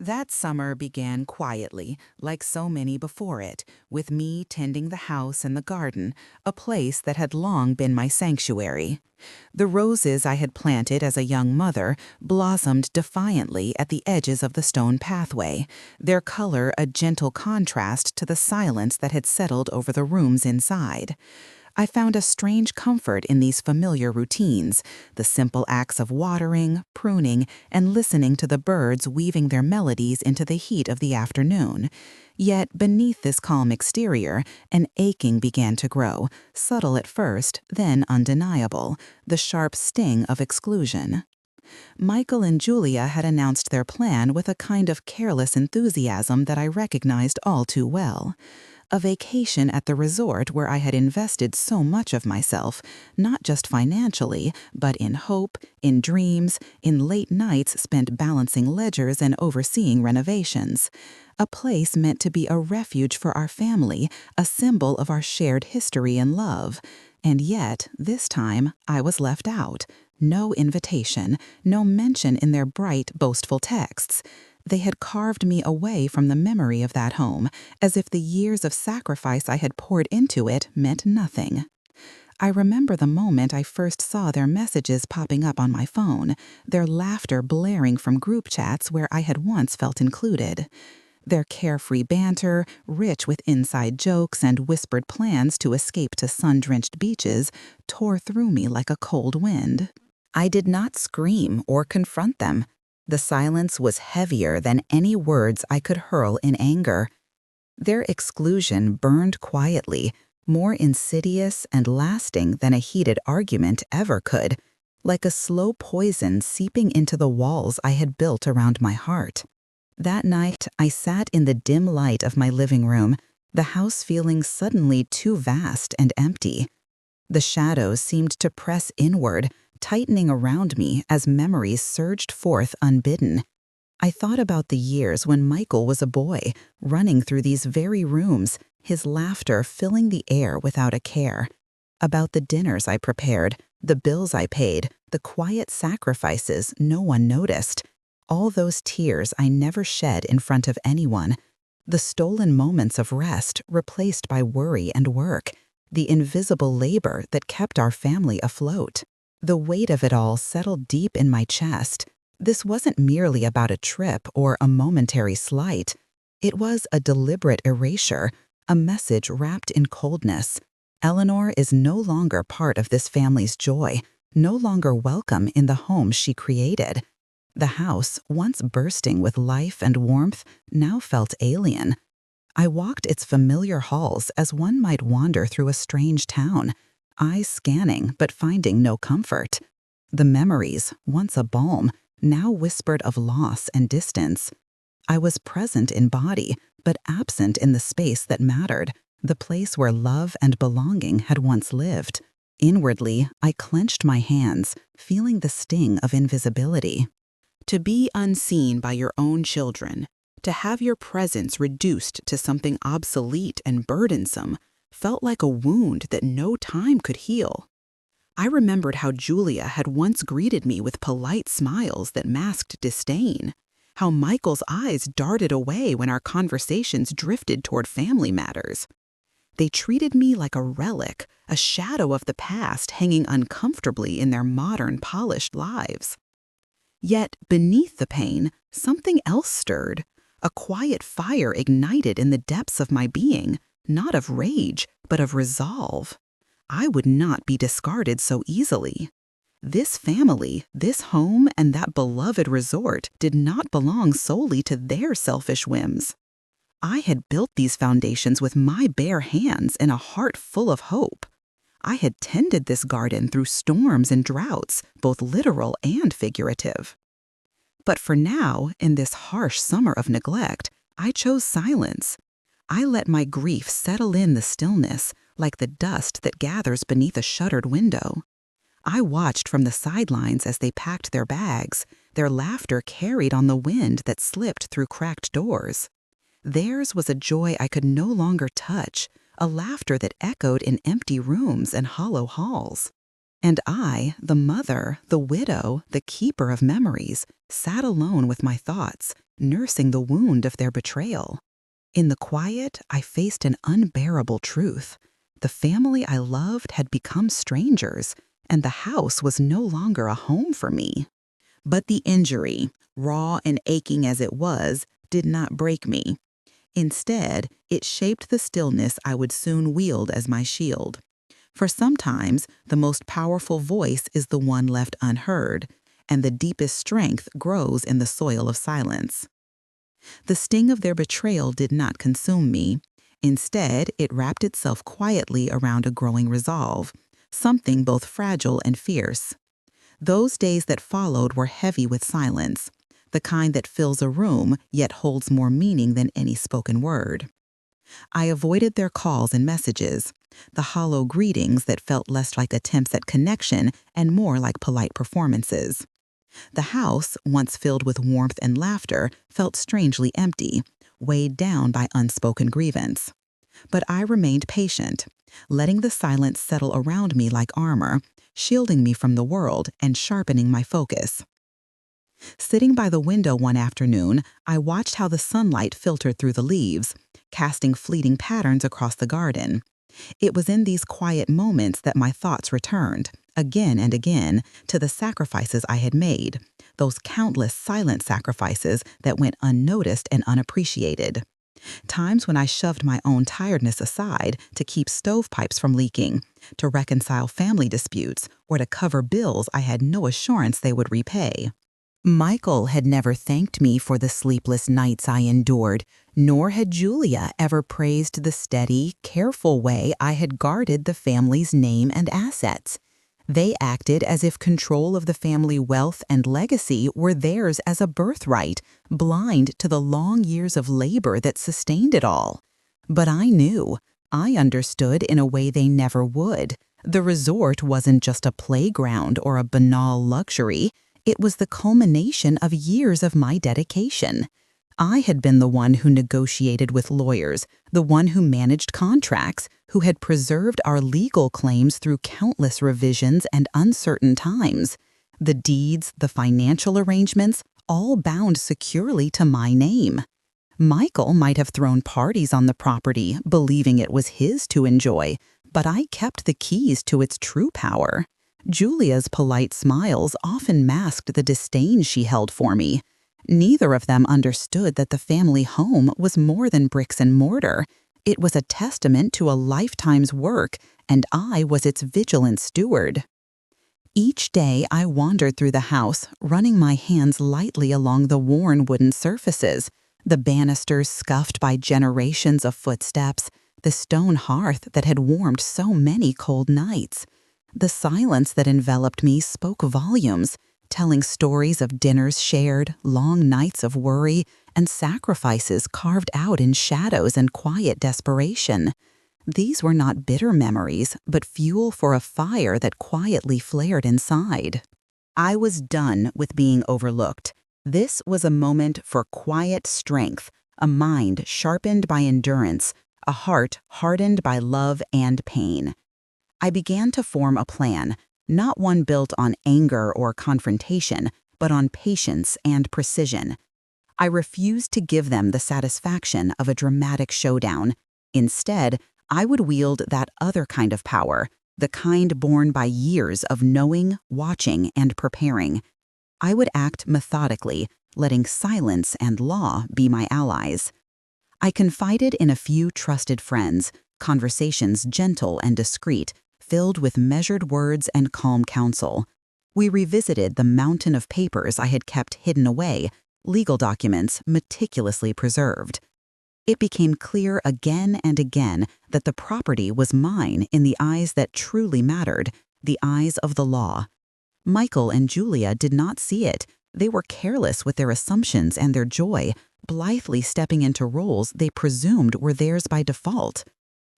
That summer began quietly, like so many before it, with me tending the house and the garden, a place that had long been my sanctuary. The roses I had planted as a young mother blossomed defiantly at the edges of the stone pathway, their color a gentle contrast to the silence that had settled over the rooms inside. I found a strange comfort in these familiar routines, the simple acts of watering, pruning, and listening to the birds weaving their melodies into the heat of the afternoon. Yet beneath this calm exterior, an aching began to grow, subtle at first, then undeniable, the sharp sting of exclusion. Michael and Julia had announced their plan with a kind of careless enthusiasm that I recognized all too well. A vacation at the resort where I had invested so much of myself, not just financially, but in hope, in dreams, in late nights spent balancing ledgers and overseeing renovations. A place meant to be a refuge for our family, a symbol of our shared history and love. And yet, this time, I was left out. No invitation, no mention in their bright, boastful texts. They had carved me away from the memory of that home, as if the years of sacrifice I had poured into it meant nothing. I remember the moment I first saw their messages popping up on my phone, their laughter blaring from group chats where I had once felt included. Their carefree banter, rich with inside jokes and whispered plans to escape to sun-drenched beaches, tore through me like a cold wind. I did not scream or confront them. The silence was heavier than any words I could hurl in anger. Their exclusion burned quietly, more insidious and lasting than a heated argument ever could, like a slow poison seeping into the walls I had built around my heart. That night, I sat in the dim light of my living room, the house feeling suddenly too vast and empty. The shadows seemed to press inward, tightening around me as memories surged forth unbidden. I thought about the years when Michael was a boy, running through these very rooms, his laughter filling the air without a care. About the dinners I prepared, the bills I paid, the quiet sacrifices no one noticed. All those tears I never shed in front of anyone. The stolen moments of rest replaced by worry and work. The invisible labor that kept our family afloat. The weight of it all settled deep in my chest. This wasn't merely about a trip or a momentary slight. It was a deliberate erasure, a message wrapped in coldness. Eleanor is no longer part of this family's joy, no longer welcome in the home she created. The house, once bursting with life and warmth, now felt alien. I walked its familiar halls as one might wander through a strange town, eyes scanning but finding no comfort. The memories, once a balm, now whispered of loss and distance. I was present in body, but absent in the space that mattered, the place where love and belonging had once lived. Inwardly, I clenched my hands, feeling the sting of invisibility. To be unseen by your own children, to have your presence reduced to something obsolete and burdensome, felt like a wound that no time could heal. I remembered how Julia had once greeted me with polite smiles that masked disdain, how Michael's eyes darted away when our conversations drifted toward family matters. They treated me like a relic, a shadow of the past hanging uncomfortably in their modern, polished lives. Yet, beneath the pain, something else stirred. A quiet fire ignited in the depths of my being, not of rage, but of resolve. I would not be discarded so easily. This family, this home, and that beloved resort did not belong solely to their selfish whims. I had built these foundations with my bare hands and a heart full of hope. I had tended this garden through storms and droughts, both literal and figurative. But for now, in this harsh summer of neglect, I chose silence. I let my grief settle in the stillness, like the dust that gathers beneath a shuttered window. I watched from the sidelines as they packed their bags, their laughter carried on the wind that slipped through cracked doors. Theirs was a joy I could no longer touch, a laughter that echoed in empty rooms and hollow halls. And I, the mother, the widow, the keeper of memories, sat alone with my thoughts, nursing the wound of their betrayal. In the quiet, I faced an unbearable truth. The family I loved had become strangers, and the house was no longer a home for me. But the injury, raw and aching as it was, did not break me. Instead, it shaped the stillness I would soon wield as my shield. For sometimes, the most powerful voice is the one left unheard, and the deepest strength grows in the soil of silence. The sting of their betrayal did not consume me. Instead, it wrapped itself quietly around a growing resolve, something both fragile and fierce. Those days that followed were heavy with silence, the kind that fills a room yet holds more meaning than any spoken word. I avoided their calls and messages, the hollow greetings that felt less like attempts at connection and more like polite performances. The house, once filled with warmth and laughter, felt strangely empty, weighed down by unspoken grievance. But I remained patient, letting the silence settle around me like armor, shielding me from the world and sharpening my focus. Sitting by the window one afternoon, I watched how the sunlight filtered through the leaves, casting fleeting patterns across the garden. It was in these quiet moments that my thoughts returned, again and again, to the sacrifices I had made, those countless silent sacrifices that went unnoticed and unappreciated. Times when I shoved my own tiredness aside to keep stovepipes from leaking, to reconcile family disputes, or to cover bills I had no assurance they would repay. Michael had never thanked me for the sleepless nights I endured, nor had Julia ever praised the steady, careful way I had guarded the family's name and assets. They acted as if control of the family wealth and legacy were theirs as a birthright, blind to the long years of labor that sustained it all. But I knew. I understood in a way they never would. The resort wasn't just a playground or a banal luxury. It was the culmination of years of my dedication. I had been the one who negotiated with lawyers, the one who managed contracts, who had preserved our legal claims through countless revisions and uncertain times. The deeds, the financial arrangements, all bound securely to my name. Michael might have thrown parties on the property, believing it was his to enjoy, but I kept the keys to its true power. Julia's polite smiles often masked the disdain she held for me. Neither of them understood that the family home was more than bricks and mortar. It was a testament to a lifetime's work, and I was its vigilant steward. Each day I wandered through the house, running my hands lightly along the worn wooden surfaces, the banisters scuffed by generations of footsteps, the stone hearth that had warmed so many cold nights. The silence that enveloped me spoke volumes, telling stories of dinners shared, long nights of worry, and sacrifices carved out in shadows and quiet desperation. These were not bitter memories, but fuel for a fire that quietly flared inside. I was done with being overlooked. This was a moment for quiet strength, a mind sharpened by endurance, a heart hardened by love and pain. I began to form a plan, not one built on anger or confrontation, but on patience and precision. I refused to give them the satisfaction of a dramatic showdown. Instead, I would wield that other kind of power, the kind born by years of knowing, watching, and preparing. I would act methodically, letting silence and law be my allies. I confided in a few trusted friends, conversations gentle and discreet, filled with measured words and calm counsel. We revisited the mountain of papers I had kept hidden away, legal documents meticulously preserved. It became clear again and again that the property was mine in the eyes that truly mattered, the eyes of the law. Michael and Julia did not see it. They were careless with their assumptions and their joy, blithely stepping into roles they presumed were theirs by default.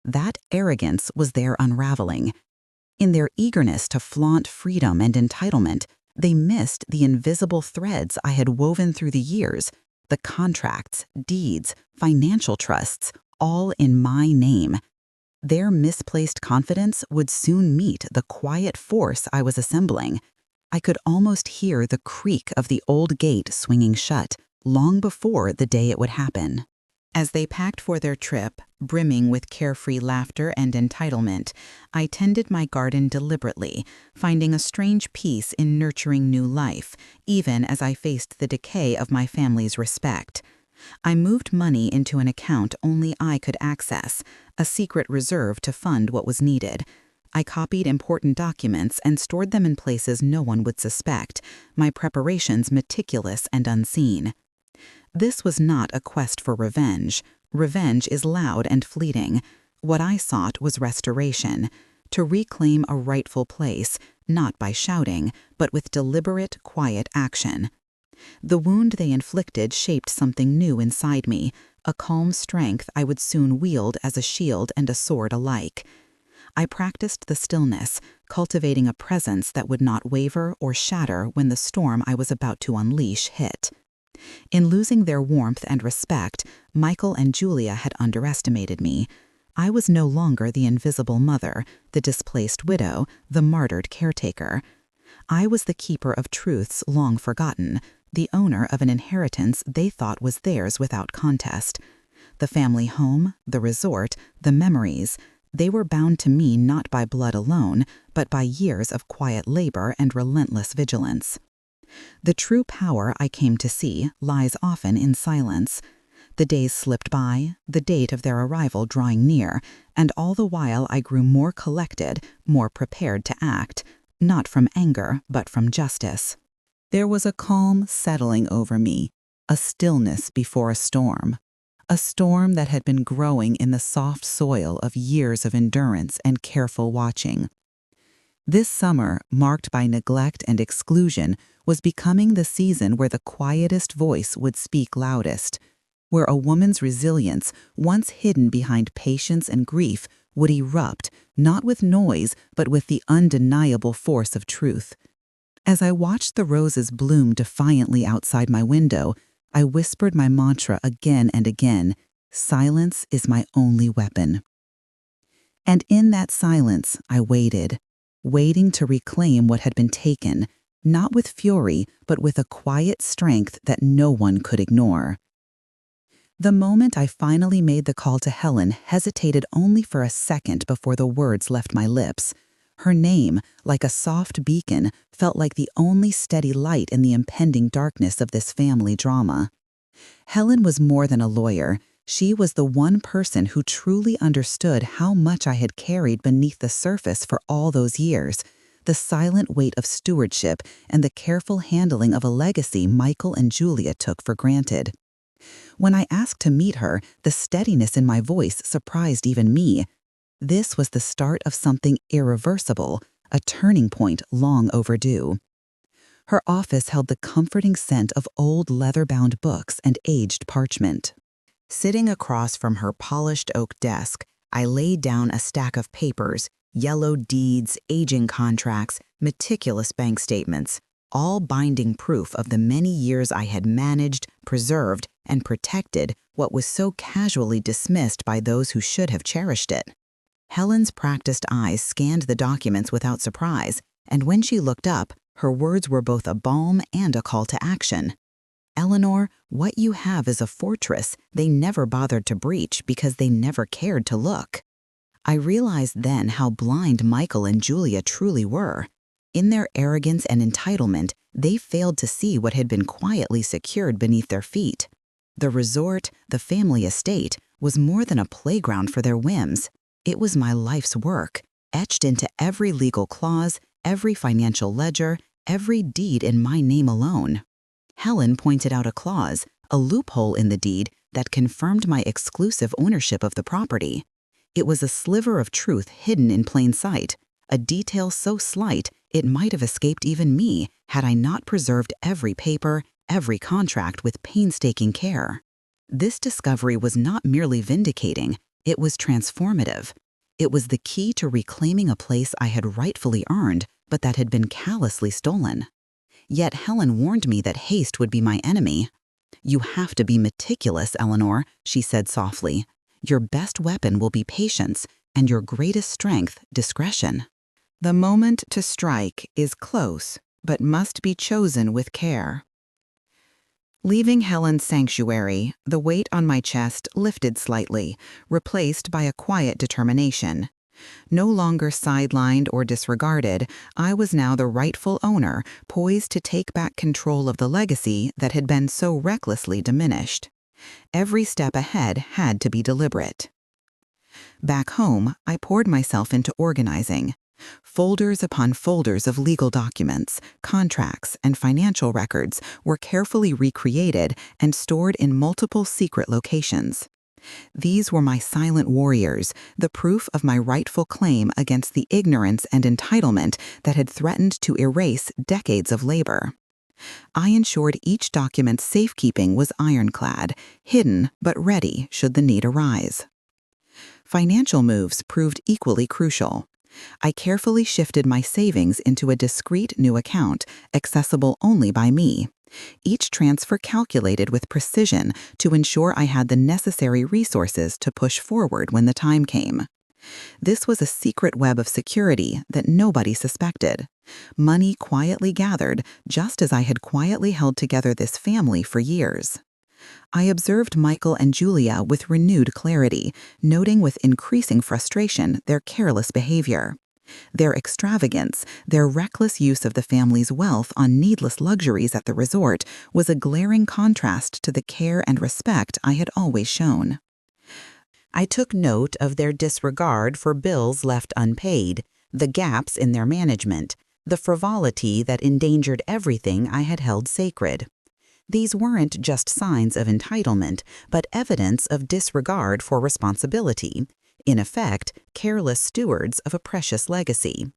That arrogance was their unraveling. In their eagerness to flaunt freedom and entitlement, they missed the invisible threads I had woven through the years, the contracts, deeds, financial trusts, all in my name. Their misplaced confidence would soon meet the quiet force I was assembling. I could almost hear the creak of the old gate swinging shut, long before the day it would happen. As they packed for their trip, brimming with carefree laughter and entitlement, I tended my garden deliberately, finding a strange peace in nurturing new life, even as I faced the decay of my family's respect. I moved money into an account only I could access, a secret reserve to fund what was needed. I copied important documents and stored them in places no one would suspect, my preparations meticulous and unseen. This was not a quest for revenge. Revenge is loud and fleeting. What I sought was restoration, to reclaim a rightful place, not by shouting, but with deliberate, quiet action. The wound they inflicted shaped something new inside me, a calm strength I would soon wield as a shield and a sword alike. I practiced the stillness, cultivating a presence that would not waver or shatter when the storm I was about to unleash hit. In losing their warmth and respect, Michael and Julia had underestimated me. I was no longer the invisible mother, the displaced widow, the martyred caretaker. I was the keeper of truths long forgotten, the owner of an inheritance they thought was theirs without contest. The family home, the resort, the memories, they were bound to me not by blood alone, but by years of quiet labor and relentless vigilance. The true power I came to see lies often in silence. The days slipped by, the date of their arrival drawing near, and all the while I grew more collected, more prepared to act, not from anger, but from justice. There was a calm settling over me, a stillness before a storm that had been growing in the soft soil of years of endurance and careful watching. This summer, marked by neglect and exclusion, was becoming the season where the quietest voice would speak loudest, where a woman's resilience, once hidden behind patience and grief, would erupt, not with noise, but with the undeniable force of truth. As I watched the roses bloom defiantly outside my window, I whispered my mantra again and again: silence is my only weapon. And in that silence, I waited, waiting to reclaim what had been taken, not with fury, but with a quiet strength that no one could ignore. The moment I finally made the call to Helen hesitated only for a second before the words left my lips. Her name, like a soft beacon, felt like the only steady light in the impending darkness of this family drama. Helen was more than a lawyer. She was the one person who truly understood how much I had carried beneath the surface for all those years, the silent weight of stewardship and the careful handling of a legacy Michael and Julia took for granted. When I asked to meet her, the steadiness in my voice surprised even me. This was the start of something irreversible, a turning point long overdue. Her office held the comforting scent of old leather-bound books and aged parchment. Sitting across from her polished oak desk, I laid down a stack of papers, yellowed deeds, aging contracts, meticulous bank statements, all binding proof of the many years I had managed, preserved, and protected what was so casually dismissed by those who should have cherished it. Helen's practiced eyes scanned the documents without surprise, and when she looked up, her words were both a balm and a call to action. Eleanor, what you have is a fortress they never bothered to breach because they never cared to look. I realized then how blind Michael and Julia truly were. In their arrogance and entitlement, they failed to see what had been quietly secured beneath their feet. The resort, the family estate, was more than a playground for their whims. It was my life's work, etched into every legal clause, every financial ledger, every deed in my name alone. Helen pointed out a clause, a loophole in the deed that confirmed my exclusive ownership of the property. It was a sliver of truth hidden in plain sight, a detail so slight it might have escaped even me had I not preserved every paper, every contract with painstaking care. This discovery was not merely vindicating, it was transformative. It was the key to reclaiming a place I had rightfully earned, but that had been callously stolen. Yet Helen warned me that haste would be my enemy. "You have to be meticulous, Eleanor," she said softly. "Your best weapon will be patience, and your greatest strength, discretion. The moment to strike is close, but must be chosen with care." Leaving Helen's sanctuary, the weight on my chest lifted slightly, replaced by a quiet determination. No longer sidelined or disregarded, I was now the rightful owner, poised to take back control of the legacy that had been so recklessly diminished. Every step ahead had to be deliberate. Back home, I poured myself into organizing. Folders upon folders of legal documents, contracts, and financial records were carefully recreated and stored in multiple secret locations. These were my silent warriors, the proof of my rightful claim against the ignorance and entitlement that had threatened to erase decades of labor. I ensured each document's safekeeping was ironclad, hidden but ready should the need arise. Financial moves proved equally crucial. I carefully shifted my savings into a discrete new account, accessible only by me. Each transfer calculated with precision to ensure I had the necessary resources to push forward when the time came. This was a secret web of security that nobody suspected. Money quietly gathered, just as I had quietly held together this family for years. I observed Michael and Julia with renewed clarity, noting with increasing frustration their careless behavior. Their extravagance, their reckless use of the family's wealth on needless luxuries at the resort, was a glaring contrast to the care and respect I had always shown. I took note of their disregard for bills left unpaid, the gaps in their management, the frivolity that endangered everything I had held sacred. These weren't just signs of entitlement, but evidence of disregard for responsibility, in effect, careless stewards of a precious legacy.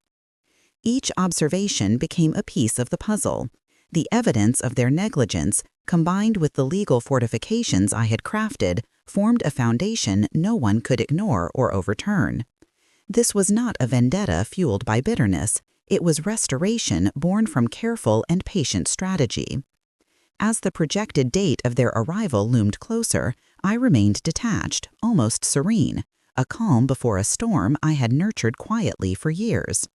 Each observation became a piece of the puzzle. The evidence of their negligence, combined with the legal fortifications I had crafted, formed a foundation no one could ignore or overturn. This was not a vendetta fueled by bitterness. It was restoration born from careful and patient strategy. As the projected date of their arrival loomed closer, I remained detached, almost serene, a calm before a storm I had nurtured quietly for years.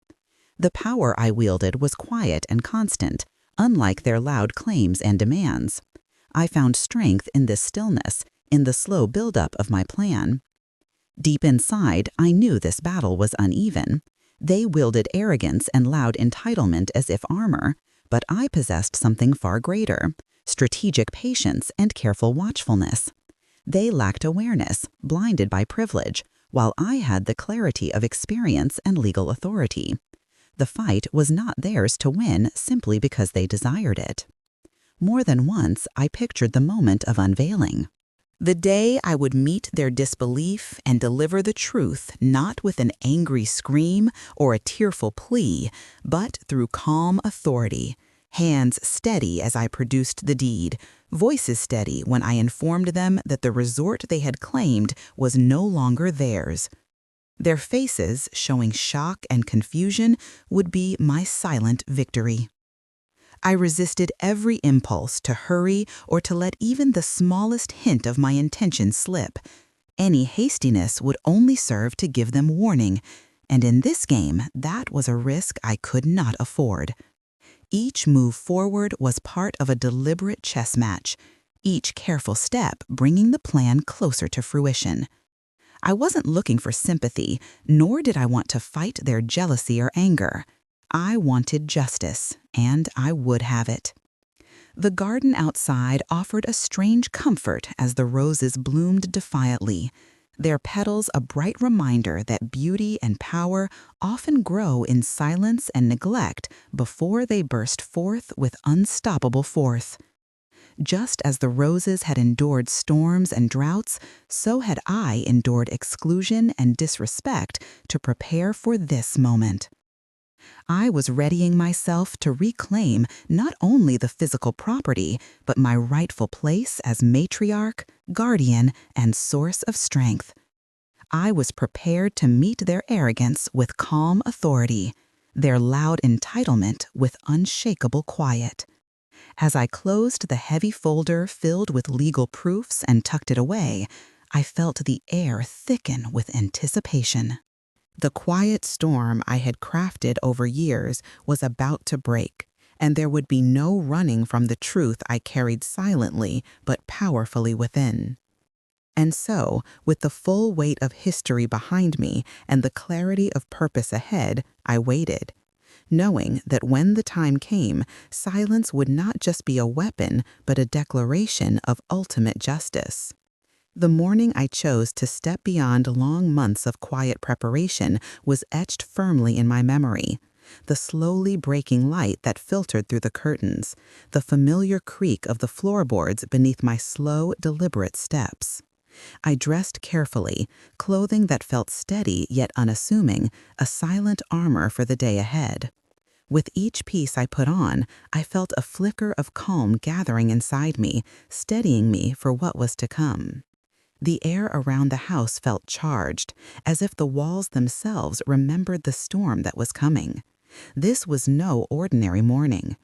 The power I wielded was quiet and constant, unlike their loud claims and demands. I found strength in this stillness, in the slow buildup of my plan. Deep inside, I knew this battle was uneven. They wielded arrogance and loud entitlement as if armor, but I possessed something far greater: strategic patience and careful watchfulness. They lacked awareness, blinded by privilege, while I had the clarity of experience and legal authority. The fight was not theirs to win simply because they desired it. More than once, I pictured the moment of unveiling. The day I would meet their disbelief and deliver the truth not with an angry scream or a tearful plea, but through calm authority, hands steady as I produced the deed, voices steady when I informed them that the resort they had claimed was no longer theirs. Their faces, showing shock and confusion, would be my silent victory. I resisted every impulse to hurry or to let even the smallest hint of my intention slip. Any hastiness would only serve to give them warning, and in this game, that was a risk I could not afford. Each move forward was part of a deliberate chess match, each careful step bringing the plan closer to fruition. I wasn't looking for sympathy, nor did I want to fight their jealousy or anger. I wanted justice, and I would have it. The garden outside offered a strange comfort as the roses bloomed defiantly, their petals a bright reminder that beauty and power often grow in silence and neglect before they burst forth with unstoppable force. Just as the roses had endured storms and droughts, so had I endured exclusion and disrespect to prepare for this moment. I was readying myself to reclaim not only the physical property, but my rightful place as matriarch, guardian, and source of strength. I was prepared to meet their arrogance with calm authority, their loud entitlement with unshakable quiet. As I closed the heavy folder filled with legal proofs and tucked it away, I felt the air thicken with anticipation. The quiet storm I had crafted over years was about to break, and there would be no running from the truth I carried silently but powerfully within. And so, with the full weight of history behind me and the clarity of purpose ahead, I waited, knowing that when the time came, silence would not just be a weapon, but a declaration of ultimate justice. The morning I chose to step beyond long months of quiet preparation was etched firmly in my memory. The slowly breaking light that filtered through the curtains, the familiar creak of the floorboards beneath my slow, deliberate steps. I dressed carefully, clothing that felt steady yet unassuming, a silent armor for the day ahead. With each piece I put on, I felt a flicker of calm gathering inside me, steadying me for what was to come. The air around the house felt charged, as if the walls themselves remembered the storm that was coming. This was no ordinary morning.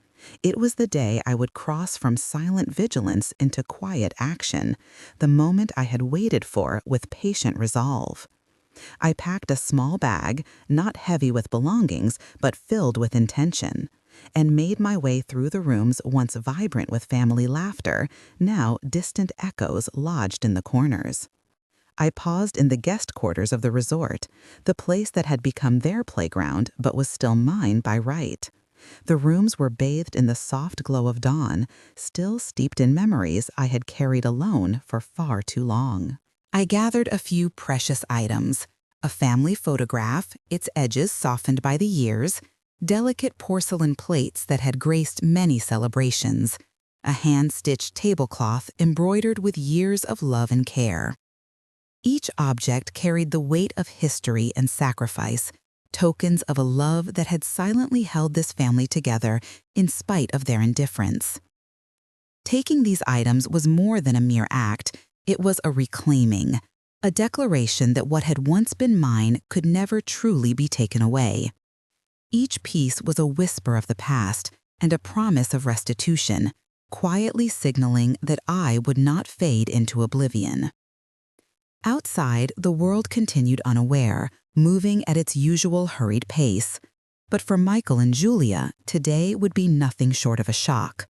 It was the day I would cross from silent vigilance into quiet action, the moment I had waited for with patient resolve. I packed a small bag, not heavy with belongings, but filled with intention, and made my way through the rooms once vibrant with family laughter, now distant echoes lodged in the corners. I paused in the guest quarters of the resort, the place that had become their playground but was still mine by right. The rooms were bathed in the soft glow of dawn, still steeped in memories I had carried alone for far too long. I gathered a few precious items: a family photograph, its edges softened by the years, delicate porcelain plates that had graced many celebrations, a hand-stitched tablecloth embroidered with years of love and care. Each object carried the weight of history and sacrifice, tokens of a love that had silently held this family together in spite of their indifference. Taking these items was more than a mere act. It was a reclaiming, a declaration that what had once been mine could never truly be taken away. Each piece was a whisper of the past and a promise of restitution, quietly signaling that I would not fade into oblivion. Outside, the world continued unaware, moving at its usual hurried pace. But for Michael and Julia, today would be nothing short of a shock.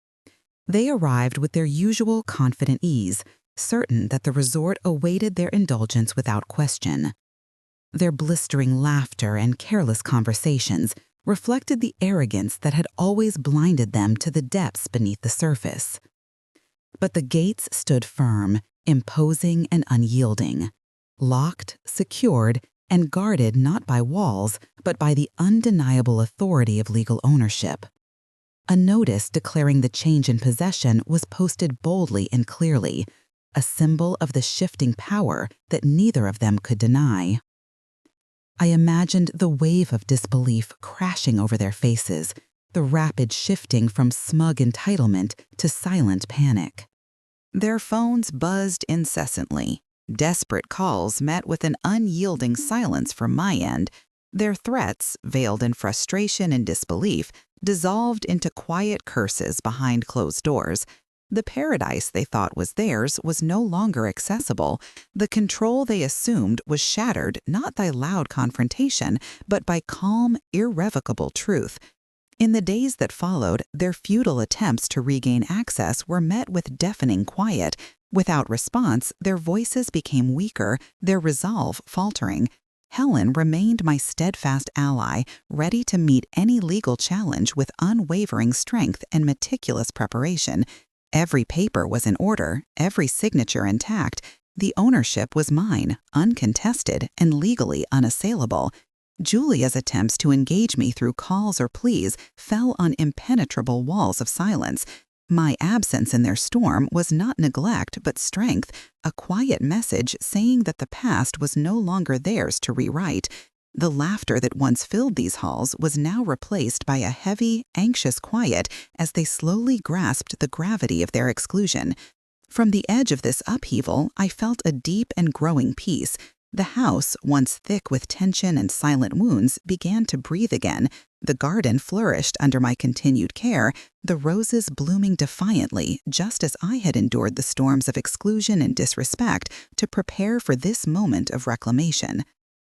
They arrived with their usual confident ease, certain that the resort awaited their indulgence without question. Their blistering laughter and careless conversations reflected the arrogance that had always blinded them to the depths beneath the surface. But the gates stood firm, imposing and unyielding, locked, secured, and guarded not by walls, but by the undeniable authority of legal ownership. A notice declaring the change in possession was posted boldly and clearly, a symbol of the shifting power that neither of them could deny. I imagined the wave of disbelief crashing over their faces, the rapid shifting from smug entitlement to silent panic. Their phones buzzed incessantly. Desperate calls met with an unyielding silence from my end. Their threats, veiled in frustration and disbelief, dissolved into quiet curses behind closed doors. The paradise they thought was theirs was no longer accessible. The control they assumed was shattered not by loud confrontation, but by calm, irrevocable truth. In the days that followed, their futile attempts to regain access were met with deafening quiet. Without response, their voices became weaker, their resolve faltering. Helen remained my steadfast ally, ready to meet any legal challenge with unwavering strength and meticulous preparation. Every paper was in order, every signature intact. The ownership was mine, uncontested and legally unassailable. Julia's attempts to engage me through calls or pleas fell on impenetrable walls of silence. My absence in their storm was not neglect but strength, a quiet message saying that the past was no longer theirs to rewrite. The laughter that once filled these halls was now replaced by a heavy, anxious quiet as they slowly grasped the gravity of their exclusion. From the edge of this upheaval, I felt a deep and growing peace. The house, once thick with tension and silent wounds, began to breathe again. The garden flourished under my continued care, the roses blooming defiantly, just as I had endured the storms of exclusion and disrespect to prepare for this moment of reclamation.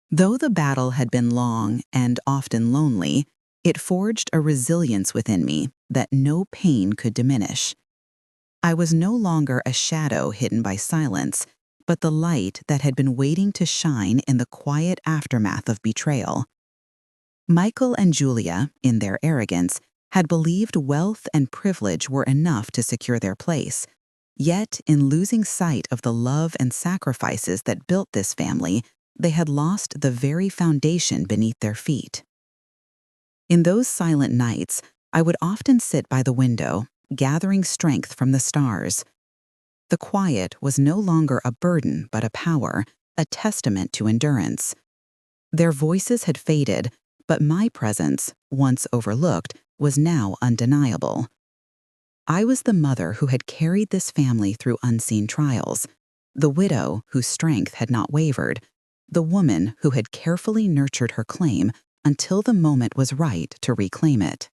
Though the battle had been long and often lonely, It forged a resilience within me that no pain could diminish. I was no longer a shadow hidden by silence, but the light that had been waiting to shine in the quiet aftermath of betrayal. Michael and Julia, in their arrogance, had believed wealth and privilege were enough to secure their place. Yet, in losing sight of the love and sacrifices that built this family, they had lost the very foundation beneath their feet. In those silent nights, I would often sit by the window, gathering strength from the stars. The quiet was no longer a burden but a power, a testament to endurance. Their voices had faded, but my presence, once overlooked, was now undeniable. I was the mother who had carried this family through unseen trials, the widow whose strength had not wavered, the woman who had carefully nurtured her claim until the moment was right to reclaim it.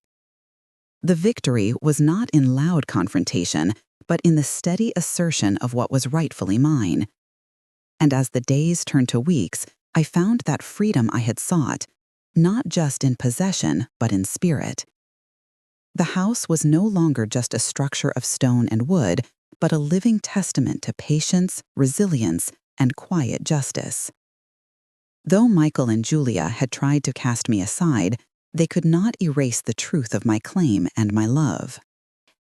The victory was not in loud confrontation, but in the steady assertion of what was rightfully mine. And as the days turned to weeks, I found that freedom I had sought, not just in possession, but in spirit. The house was no longer just a structure of stone and wood, but a living testament to patience, resilience, and quiet justice. Though Michael and Julia had tried to cast me aside, they could not erase the truth of my claim and my love.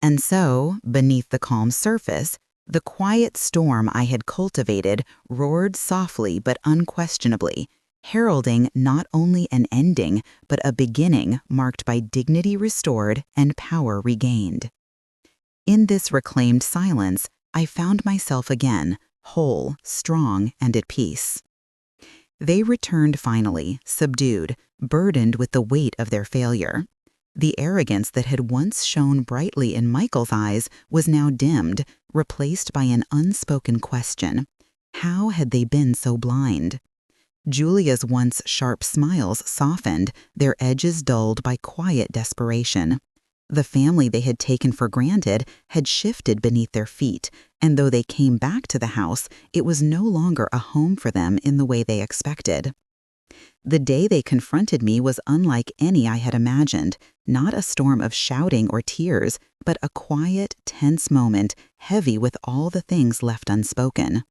And so, beneath the calm surface, the quiet storm I had cultivated roared softly but unquestionably, heralding not only an ending, but a beginning marked by dignity restored and power regained. In this reclaimed silence, I found myself again, whole, strong, and at peace. They returned finally, subdued, burdened with the weight of their failure. The arrogance that had once shone brightly in Michael's eyes was now dimmed, replaced by an unspoken question. How had they been so blind? Julia's once sharp smiles softened, their edges dulled by quiet desperation. The family they had taken for granted had shifted beneath their feet, and though they came back to the house, it was no longer a home for them in the way they expected. The day they confronted me was unlike any I had imagined, not a storm of shouting or tears, but a quiet, tense moment, heavy with all the things left unspoken.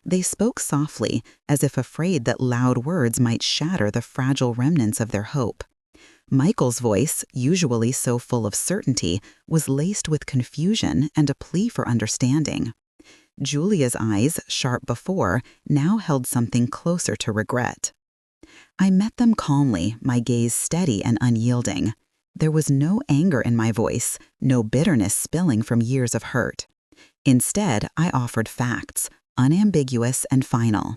They spoke softly, as if afraid that loud words might shatter the fragile remnants of their hope. Michael's voice, usually so full of certainty, was laced with confusion and a plea for understanding. Julia's eyes, sharp before, now held something closer to regret. I met them calmly, my gaze steady and unyielding. There was no anger in my voice, no bitterness spilling from years of hurt. Instead, I offered facts, unambiguous and final.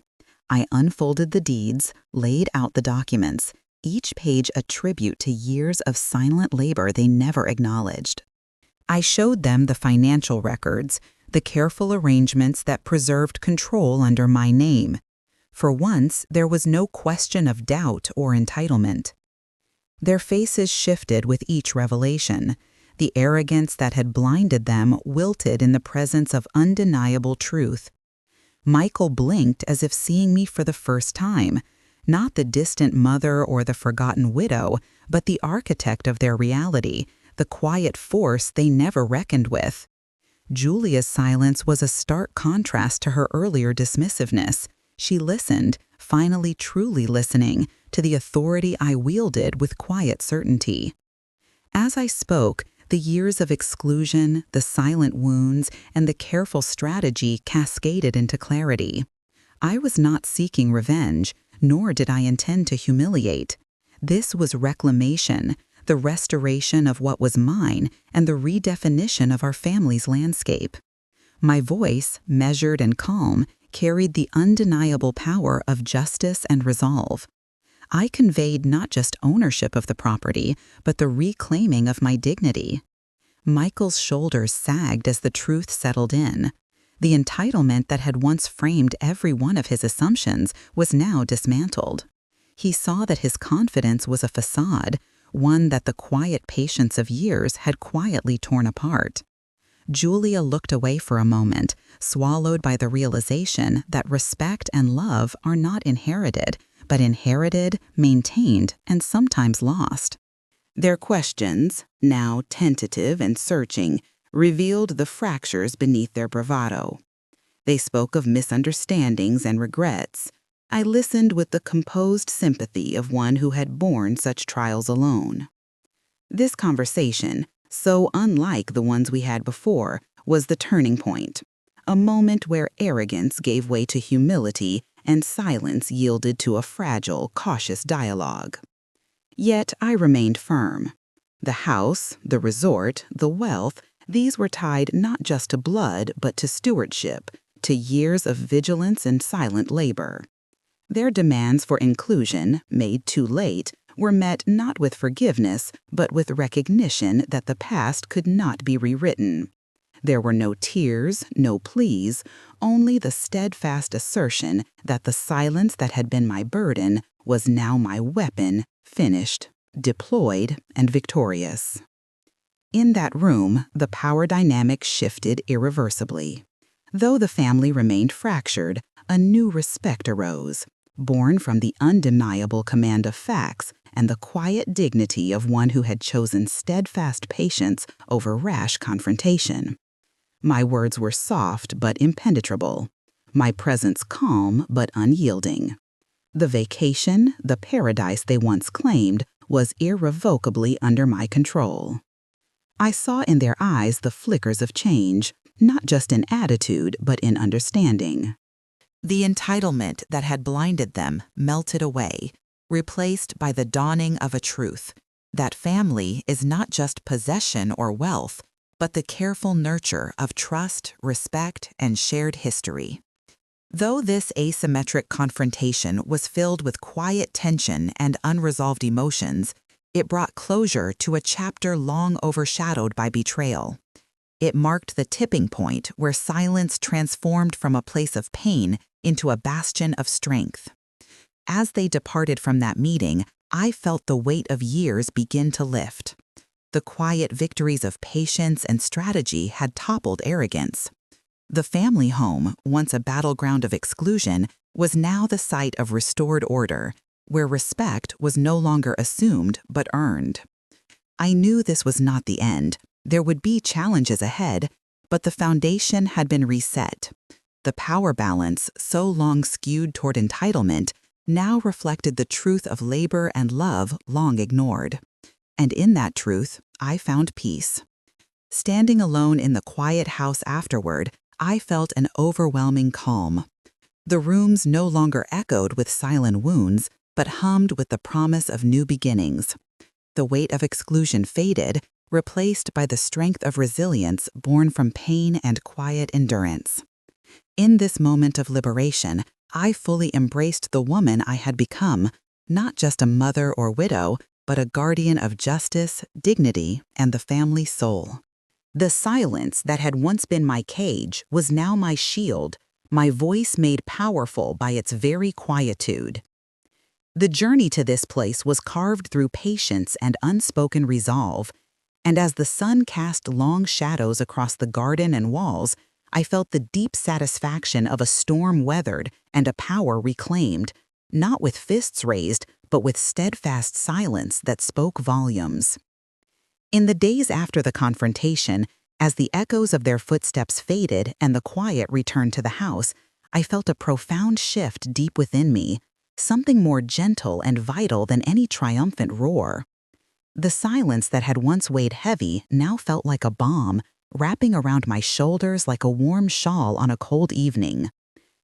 I unfolded the deeds, laid out the documents, each page a tribute to years of silent labor they never acknowledged. I showed them the financial records, the careful arrangements that preserved control under my name. For once, there was no question of doubt or entitlement. Their faces shifted with each revelation. The arrogance that had blinded them wilted in the presence of undeniable truth. Michael blinked as if seeing me for the first time, not the distant mother or the forgotten widow, but the architect of their reality, the quiet force they never reckoned with. Julia's silence was a stark contrast to her earlier dismissiveness. She listened, finally truly listening, to the authority I wielded with quiet certainty. As I spoke, the years of exclusion, the silent wounds, and the careful strategy cascaded into clarity. I was not seeking revenge, nor did I intend to humiliate. This was reclamation, the restoration of what was mine, and the redefinition of our family's landscape. My voice, measured and calm, carried the undeniable power of justice and resolve. I conveyed not just ownership of the property, but the reclaiming of my dignity. Michael's shoulders sagged as the truth settled in. The entitlement that had once framed every one of his assumptions was now dismantled. He saw that his confidence was a facade, one that the quiet patience of years had quietly torn apart. Julia looked away for a moment, swallowed by the realization that respect and love are not inherited, but inherited, maintained, and sometimes lost. Their questions, now tentative and searching, revealed the fractures beneath their bravado. They spoke of misunderstandings and regrets. I listened with the composed sympathy of one who had borne such trials alone. This conversation, so unlike the ones we had before, was the turning point, a moment where arrogance gave way to humility and silence yielded to a fragile, cautious dialogue. Yet I remained firm. The house, the resort, the wealth, these were tied not just to blood but to stewardship, to years of vigilance and silent labor. Their demands for inclusion, made too late, were met not with forgiveness, but with recognition that the past could not be rewritten. There were no tears, no pleas, only the steadfast assertion that the silence that had been my burden was now my weapon, finished, deployed, and victorious. In that room, the power dynamic shifted irreversibly. Though the family remained fractured, a new respect arose, born from the undeniable command of facts and the quiet dignity of one who had chosen steadfast patience over rash confrontation. My words were soft but impenetrable, my presence calm but unyielding. The vacation, the paradise they once claimed, was irrevocably under my control. I saw in their eyes the flickers of change, not just in attitude but in understanding. The entitlement that had blinded them melted away, replaced by the dawning of a truth that family is not just possession or wealth, but the careful nurture of trust, respect, and shared history. Though this asymmetric confrontation was filled with quiet tension and unresolved emotions, it brought closure to a chapter long overshadowed by betrayal. It marked the tipping point where silence transformed from a place of pain into a bastion of strength. As they departed from that meeting, I felt the weight of years begin to lift. The quiet victories of patience and strategy had toppled arrogance. The family home, once a battleground of exclusion, was now the site of restored order, where respect was no longer assumed but earned. I knew this was not the end. There would be challenges ahead, but the foundation had been reset. The power balance, so long skewed toward entitlement, now reflected the truth of labor and love long ignored. And in that truth, I found peace. Standing alone in the quiet house afterward, I felt an overwhelming calm. The rooms no longer echoed with silent wounds, but hummed with the promise of new beginnings. The weight of exclusion faded, replaced by the strength of resilience born from pain and quiet endurance. In this moment of liberation, I fully embraced the woman I had become, not just a mother or widow, but a guardian of justice, dignity, and the family soul. The silence that had once been my cage was now my shield, my voice made powerful by its very quietude. The journey to this place was carved through patience and unspoken resolve, and as the sun cast long shadows across the garden and walls, I felt the deep satisfaction of a storm weathered and a power reclaimed, not with fists raised, but with steadfast silence that spoke volumes. In the days after the confrontation, as the echoes of their footsteps faded and the quiet returned to the house, I felt a profound shift deep within me, something more gentle and vital than any triumphant roar. The silence that had once weighed heavy now felt like a balm, wrapping around my shoulders like a warm shawl on a cold evening.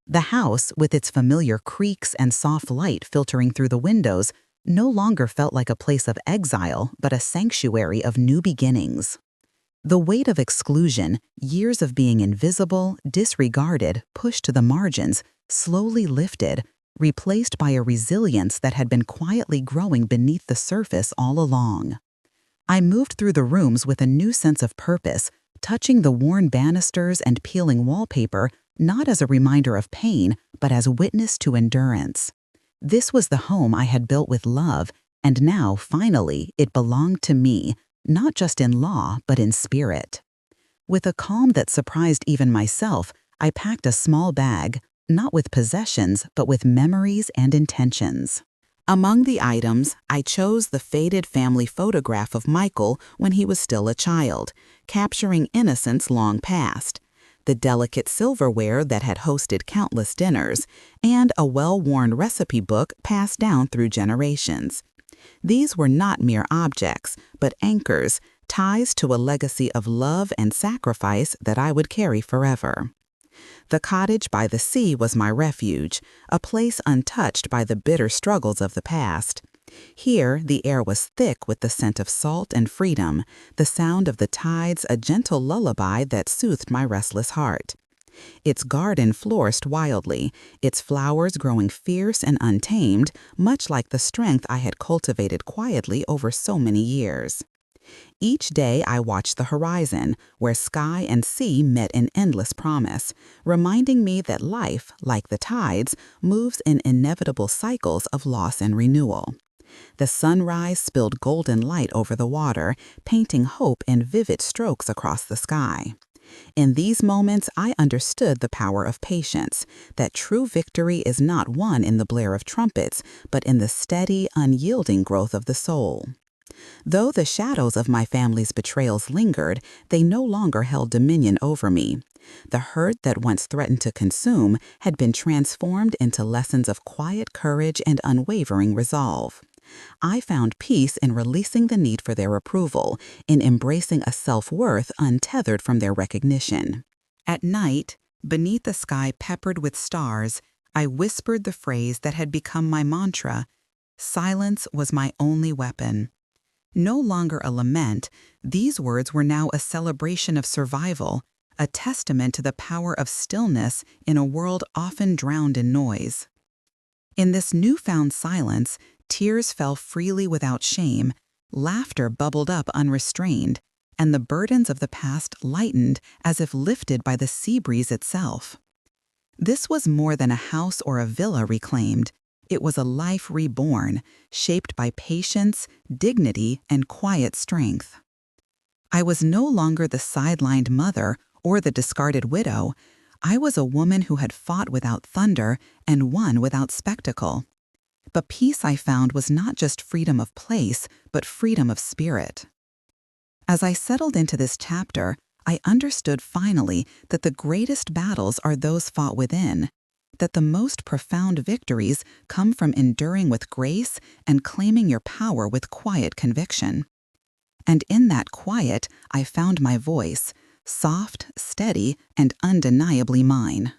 The house, with its familiar creaks and soft light filtering through the windows, no longer felt like a place of exile, but a sanctuary of new beginnings. The weight of exclusion, years of being invisible, disregarded, pushed to the margins, slowly lifted, replaced by a resilience that had been quietly growing beneath the surface all along. I moved through the rooms with a new sense of purpose, touching the worn banisters and peeling wallpaper not as a reminder of pain, but as witness to endurance. This was the home I had built with love, and now, finally, it belonged to me, not just in law, but in spirit. With a calm that surprised even myself, I packed a small bag, not with possessions, but with memories and intentions. Among the items, I chose the faded family photograph of Michael when he was still a child, capturing innocence long past, the delicate silverware that had hosted countless dinners, and a well-worn recipe book passed down through generations. These were not mere objects, but anchors, ties to a legacy of love and sacrifice that I would carry forever. The cottage by the sea was my refuge, a place untouched by the bitter struggles of the past. Here, the air was thick with the scent of salt and freedom, the sound of the tides a gentle lullaby that soothed my restless heart. Its garden flourished wildly, its flowers growing fierce and untamed, much like the strength I had cultivated quietly over so many years. Each day I watched the horizon, where sky and sea met in endless promise, reminding me that life, like the tides, moves in inevitable cycles of loss and renewal. The sunrise spilled golden light over the water, painting hope in vivid strokes across the sky. In these moments, I understood the power of patience, that true victory is not won in the blare of trumpets, but in the steady, unyielding growth of the soul. Though the shadows of my family's betrayals lingered, they no longer held dominion over me. The hurt that once threatened to consume had been transformed into lessons of quiet courage and unwavering resolve. I found peace in releasing the need for their approval, in embracing a self-worth untethered from their recognition. At night, beneath a sky peppered with stars, I whispered the phrase that had become my mantra: silence was my only weapon. No longer a lament, these words were now a celebration of survival, a testament to the power of stillness in a world often drowned in noise. In this newfound silence, tears fell freely without shame, laughter bubbled up unrestrained, and the burdens of the past lightened as if lifted by the sea breeze itself. This was more than a house or a villa reclaimed. It was a life reborn, shaped by patience, dignity, and quiet strength. I was no longer the sidelined mother or the discarded widow. I was a woman who had fought without thunder and won without spectacle. But peace I found was not just freedom of place, but freedom of spirit. As I settled into this chapter, I understood finally that the greatest battles are those fought within, that the most profound victories come from enduring with grace and claiming your power with quiet conviction. And in that quiet, I found my voice, soft, steady, and undeniably mine.